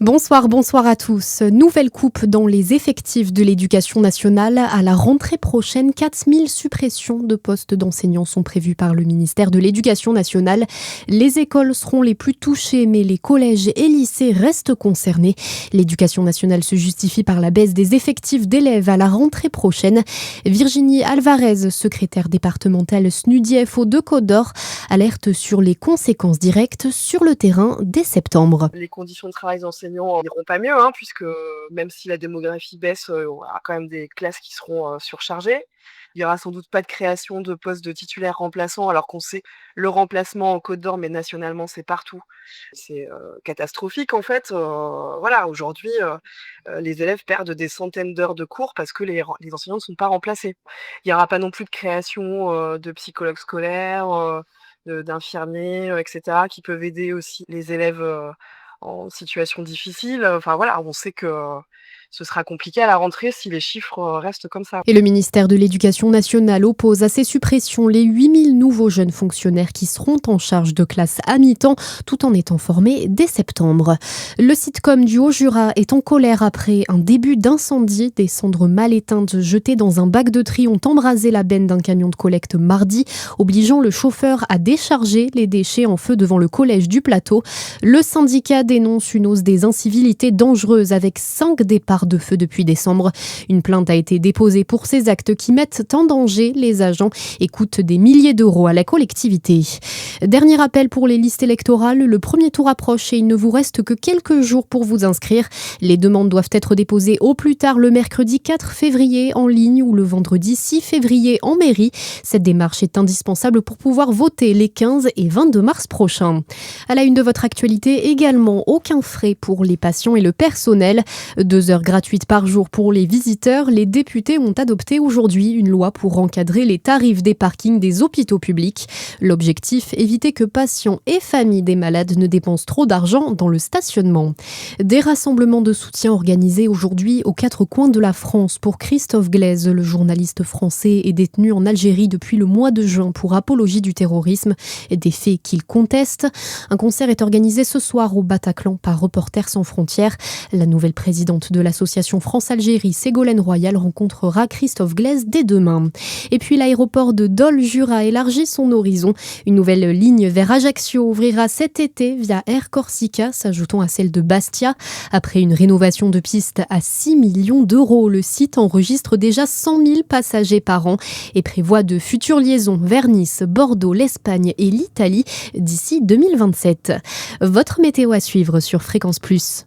Bonsoir à tous. Nouvelle coupe dans les effectifs de l'éducation nationale. À la rentrée prochaine, 4000 suppressions de postes d'enseignants sont prévues par le ministère de l'Éducation nationale. Les écoles seront les plus touchées, mais les collèges et lycées restent concernés. L'éducation nationale se justifie par la baisse des effectifs d'élèves à la rentrée prochaine. Virginie Alvarez, secrétaire départementale SNUDIEF de Côte d'Or, alerte sur les conséquences directes sur le terrain dès septembre. Les conditions de travail des enseignants n'iront pas mieux, puisque même si la démographie baisse, on aura quand même des classes qui seront surchargées. Il y aura sans doute pas de création de postes de titulaires remplaçants, alors qu'on sait le remplacement en Côte d'Or, mais nationalement c'est partout. C'est catastrophique en fait. Voilà, aujourd'hui, les élèves perdent des centaines d'heures de cours parce que les enseignants ne sont pas remplacés. Il y aura pas non plus de création de psychologues scolaires, d'infirmiers, et cetera, qui peuvent aider aussi les élèves en situation difficile. Enfin voilà, on sait que ce sera compliqué à la rentrée si les chiffres restent comme ça. Et le ministère de l'Éducation nationale oppose à ces suppressions les 8000 nouveaux jeunes fonctionnaires qui seront en charge de classes à mi-temps tout en étant formés dès septembre. Le sitcom du Haut-Jura est en colère après un début d'incendie. Des cendres mal éteintes jetées dans un bac de tri ont embrasé la benne d'un camion de collecte mardi, obligeant le chauffeur à décharger les déchets en feu devant le collège du Plateau. Le syndicat dénonce une hausse des incivilités dangereuses avec 5 départs de feu depuis décembre. Une plainte a été déposée pour ces actes qui mettent en danger les agents et coûtent des milliers d'euros à la collectivité. Dernier appel pour les listes électorales, le premier tour approche et il ne vous reste que quelques jours pour vous inscrire. Les demandes doivent être déposées au plus tard le mercredi 4 février en ligne ou le vendredi 6 février en mairie. Cette démarche est indispensable pour pouvoir voter les 15 et 22 mars prochains. À la une de votre actualité également, aucun frais pour les patients et le personnel. 2 heures gratuites par jour pour les visiteurs. Les députés ont adopté aujourd'hui une loi pour encadrer les tarifs des parkings des hôpitaux publics. L'objectif, éviter que patients et familles des malades ne dépensent trop d'argent dans le stationnement. Des rassemblements de soutien organisés aujourd'hui aux 4 coins de la France pour Christophe Glaise. Le journaliste français est détenu en Algérie depuis le mois de juin pour apologie du terrorisme et des faits qu'il conteste. Un concert est organisé ce soir au Bataclan par Reporters sans frontières. La nouvelle présidente de l'association France-Algérie, Ségolène Royal, rencontrera Christophe Glaise dès demain. Et puis l'aéroport de Dole-Jura élargit son horizon. Une nouvelle ligne vers Ajaccio ouvrira cet été via Air Corsica, s'ajoutant à celle de Bastia. Après une rénovation de piste à 6 millions d'euros, le site enregistre déjà 100 000 passagers par an et prévoit de futures liaisons vers Nice, Bordeaux, l'Espagne et l'Italie d'ici 2027. Votre météo à suivre sur Fréquence Plus.